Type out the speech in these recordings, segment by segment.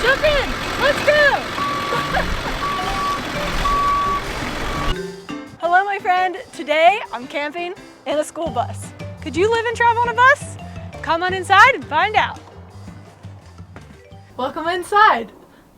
Jump in! Let's go! Hello, my friend. Today, I'm camping in a school bus. Could you live and travel on a bus? Come on inside and find out. Welcome inside.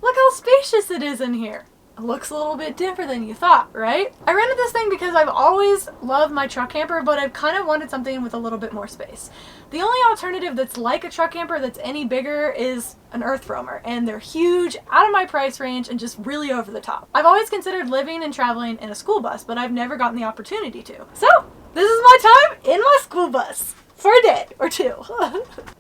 Look how spacious it is in here. It looks a little bit different than you thought, right? I rented this thing because I've always loved my truck camper, but I've kind of wanted something with a little bit more space. The only alternative that's like a truck camper that's any bigger is an earth roamer, and they're huge, out of my price range, and just really over the top. I've always considered living and traveling in a school bus, but I've never gotten the opportunity to. So, this is my time in my school bus. For a day or two.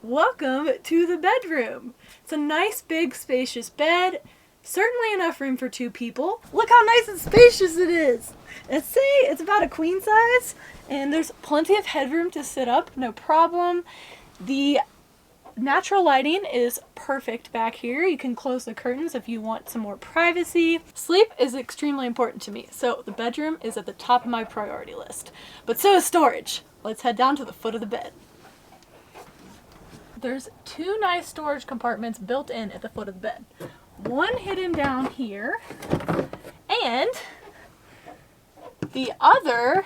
Welcome to the bedroom. It's a nice, big, spacious bed. Certainly enough room for 2 people. Look how nice and spacious it is. Let's see, it's about a queen size, and there's plenty of headroom to sit up, no problem. The natural lighting is perfect back here. You can close the curtains if you want some more privacy. Sleep is extremely important to me, so the bedroom is at the top of my priority list. But so is storage. Let's head down to the foot of the bed. There's 2 nice storage compartments built in at the foot of the bed. One hidden down here, and the other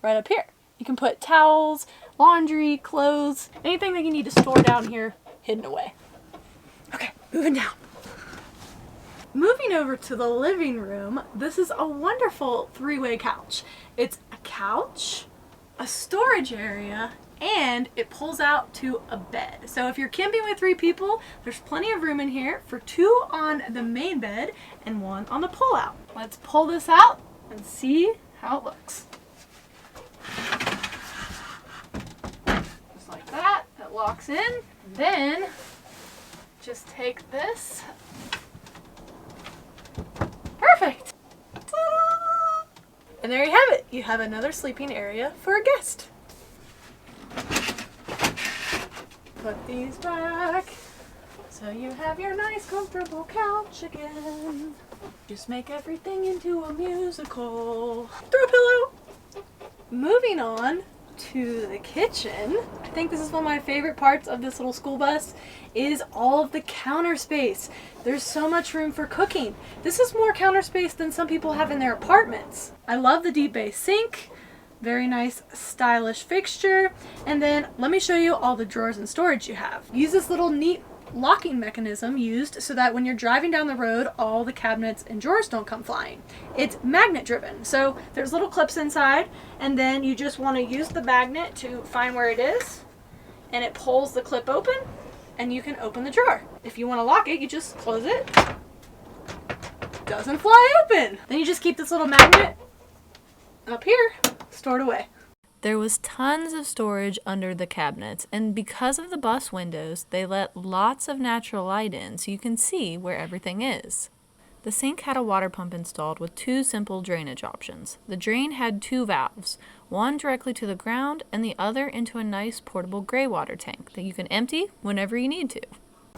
right up here. You can put towels, laundry, clothes, anything that you need to store down here hidden away. Okay, moving down. Moving over to the living room, this is a wonderful 3-way couch. It's a couch, a storage area, and it pulls out to a bed. So if you're camping with 3 people, there's plenty of room in here for 2 on the main bed and 1 on the pull-out. Let's pull this out and see how it looks. Just like that, it locks in. Then just take this. Perfect. Ta-da! And there you have it. You have another sleeping area for a guest. Put these back so you have your nice comfortable couch again. Just make everything into a musical. Throw a pillow. Moving on to the kitchen. I think this is one of my favorite parts of this little school bus is all of the counter space. There's so much room for cooking. This is more counter space than some people have in their apartments. I love the deep bay sink. Very nice, stylish fixture. And then let me show you all the drawers and storage you have. Use this little neat locking mechanism used so that when you're driving down the road, all the cabinets and drawers don't come flying. It's magnet driven. So there's little clips inside, and then you just want to use the magnet to find where it is, and it pulls the clip open, and you can open the drawer. If you want to lock it, you just close it. Doesn't fly open. Then you just keep this little magnet up here, stored away. There was tons of storage under the cabinets, and because of the bus windows, they let lots of natural light in so you can see where everything is. The sink had a water pump installed with 2 simple drainage options. The drain had 2 valves, one directly to the ground and the other into a nice portable gray water tank that you can empty whenever you need to.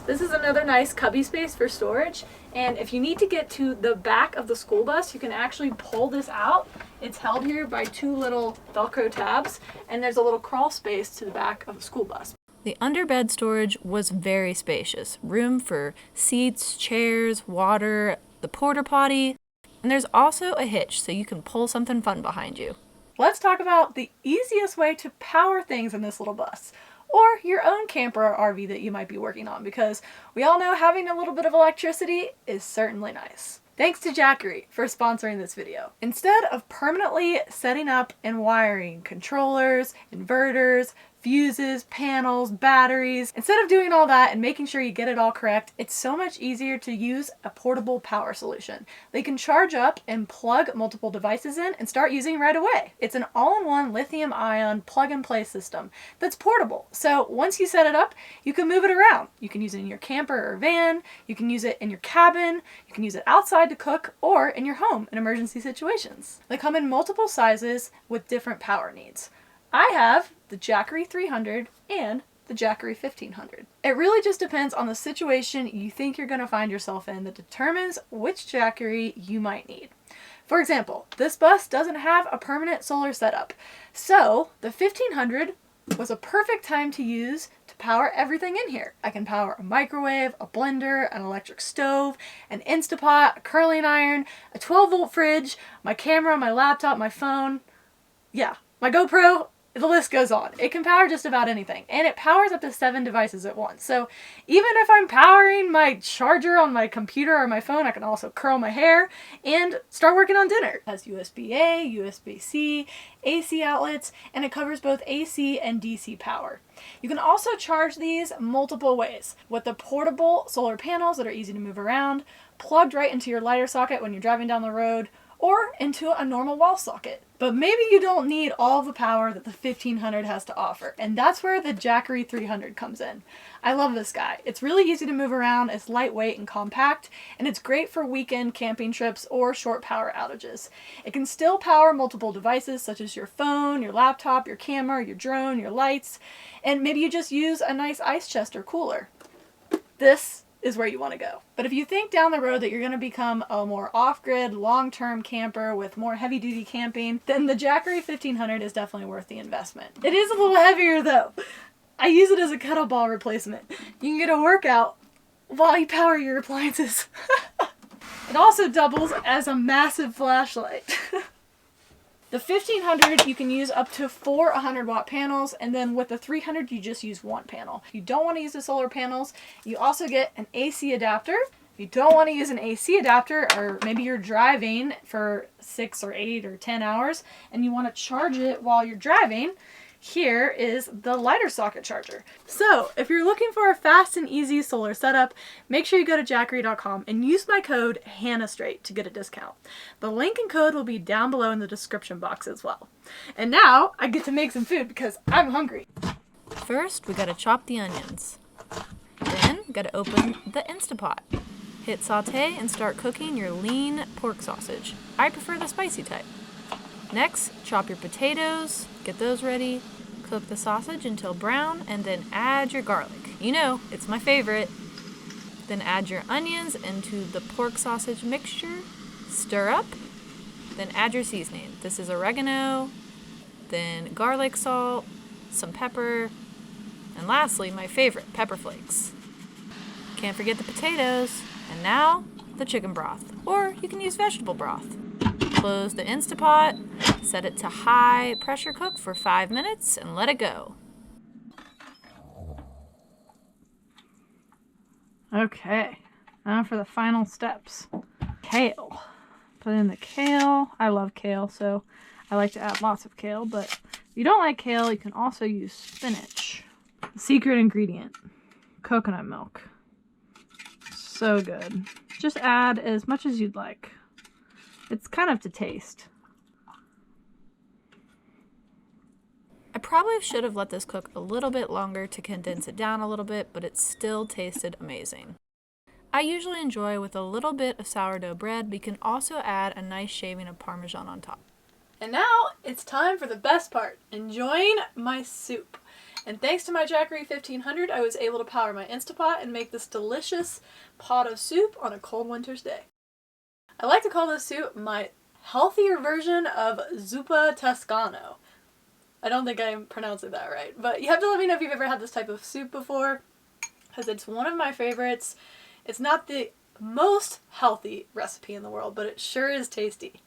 This is another nice cubby space for storage, and if you need to get to the back of the school bus, you can actually pull this out. It's held here by 2 little Velcro tabs, and there's a little crawl space to the back of the school bus. The underbed storage was very spacious. Room for seats, chairs, water, the porta potty, and there's also a hitch so you can pull something fun behind you. Let's talk about the easiest way to power things in this little bus, or your own camper or RV that you might be working on, because we all know having a little bit of electricity is certainly nice. Thanks to Jackery for sponsoring this video. Instead of permanently setting up and wiring controllers, inverters, fuses, panels, batteries, instead of doing all that and making sure you get it all correct, it's so much easier to use a portable power solution. They can charge up and plug multiple devices in and start using right away. It's an all-in-one lithium-ion plug-and-play system that's portable. So once you set it up, you can move it around. You can use it in your camper or van, you can use it in your cabin, you can use it outside to cook, or in your home in emergency situations. They come in multiple sizes with different power needs. I have the Jackery 300 and the Jackery 1500. It really just depends on the situation you think you're going to find yourself in that determines which Jackery you might need. For example, this bus doesn't have a permanent solar setup, so the 1500 was a perfect time to use to to power everything in here. I can power a microwave, a blender, an electric stove, an Instapot, a curling iron, a 12-volt fridge, my camera, my laptop, my phone. Yeah, my GoPro. The list goes on. It can power just about anything, and it powers up to 7 devices at once. So even if I'm powering my charger on my computer or my phone, I can also curl my hair and start working on dinner. It has USB-A, USB-C, AC outlets, and it covers both AC and DC power. You can also charge these multiple ways, with the portable solar panels that are easy to move around, plugged right into your lighter socket when you're driving down the road, or into a normal wall socket. But maybe you don't need all the power that the 1500 has to offer, and that's where the Jackery 300 comes in. I love this guy. It's really easy to move around, it's lightweight and compact, and it's great for weekend camping trips or short power outages. It can still power multiple devices such as your phone, your laptop, your camera, your drone, your lights, and maybe you just use a nice ice chest or cooler. This is where you want to go. But if you think down the road that you're going to become a more off-grid, long-term camper with more heavy-duty camping, then the Jackery 1500 is definitely worth the investment. It is a little heavier though. I use it as a kettlebell replacement. You can get a workout while you power your appliances. It also doubles as a massive flashlight. The 1500, you can use up to 4 100-watt panels, and then with the 300, you just use 1 panel. If you don't want to use the solar panels, you also get an AC adapter. If you don't want to use an AC adapter, or maybe you're driving for 6 or 8 or 10 hours, and you want to charge it while you're driving, here is the lighter socket charger. So if you're looking for a fast and easy solar setup, make sure you go to Jackery.com and use my code HANNAHSTRAIGHT to get a discount. The link and code will be down below in the description box as well. And now I get to make some food because I'm hungry. First, we gotta chop the onions. Then, gotta open the Instapot. Hit saute and start cooking your lean pork sausage. I prefer the spicy type. Next, chop your potatoes, get those ready. Cook the sausage until brown, and then add your garlic. You know, it's my favorite. Then add your onions into the pork sausage mixture. Stir up. Then add your seasoning. This is oregano, then garlic salt, some pepper, and lastly, my favorite, pepper flakes. Can't forget the potatoes. And now, the chicken broth. Or you can use vegetable broth. Close the Instapot, set it to high pressure cook for 5 minutes, and let it go. Okay, now for the final steps. Kale. Put in the kale. I love kale, so I like to add lots of kale, but if you don't like kale, you can also use spinach. The secret ingredient, coconut milk. So good. Just add as much as you'd like. It's kind of to taste. I probably should have let this cook a little bit longer to condense it down a little bit, but it still tasted amazing. I usually enjoy with a little bit of sourdough bread, but you can also add a nice shaving of Parmesan on top. And now it's time for the best part, enjoying my soup. And thanks to my Jackery 1500, I was able to power my Instapot and make this delicious pot of soup on a cold winter's day. I like to call this soup my healthier version of zuppa toscano. I don't think I'm pronouncing that right, but you have to let me know if you've ever had this type of soup before, because it's one of my favorites. It's not the most healthy recipe in the world, but it sure is tasty.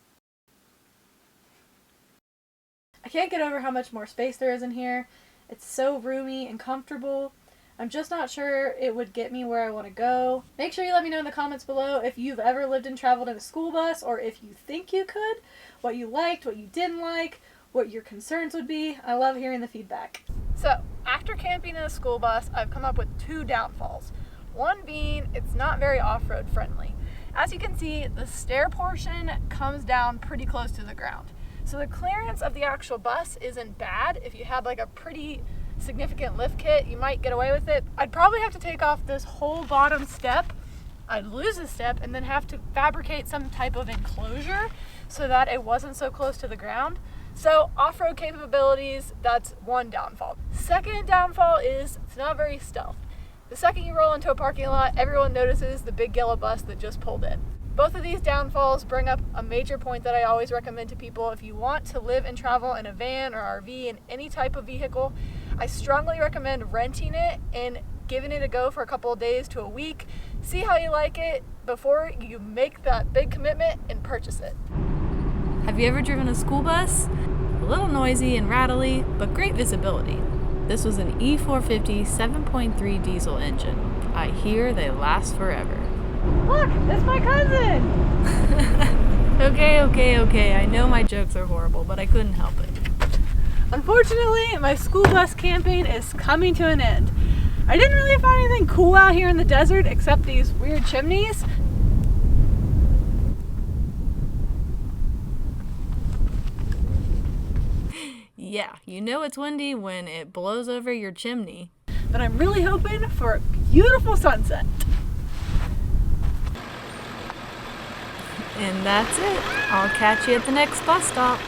I can't get over how much more space there is in here. It's so roomy and comfortable. I'm just not sure it would get me where I want to go. Make sure you let me know in the comments below if you've ever lived and traveled in a school bus, or if you think you could, what you liked, what you didn't like, what your concerns would be. I love hearing the feedback. So, after camping in a school bus, I've come up with 2 downfalls. One being, it's not very off-road friendly. As you can see, the stair portion comes down pretty close to the ground. So the clearance of the actual bus isn't bad. If you had like a pretty significant lift kit, you might get away with it. I'd probably have to take off this whole bottom step. I'd lose a step and then have to fabricate some type of enclosure so that it wasn't so close to the ground. So off-road capabilities, that's one downfall. Second downfall is it's not very stealth. The second you roll into a parking lot, everyone notices the big yellow bus that just pulled in. Both of these downfalls bring up a major point that I always recommend to people. If you want to live and travel in a van or RV, in any type of vehicle, I strongly recommend renting it and giving it a go for a couple of days to a week. See how you like it before you make that big commitment and purchase it. Have you ever driven a school bus? A little noisy and rattly, but great visibility. This was an E450 7.3 diesel engine. I hear they last forever. Look, it's my cousin! Okay. I know my jokes are horrible, but I couldn't help it. Unfortunately, my school bus camping is coming to an end. I didn't really find anything cool out here in the desert except these weird chimneys. Yeah, you know it's windy when it blows over your chimney. But I'm really hoping for a beautiful sunset. And that's it. I'll catch you at the next bus stop.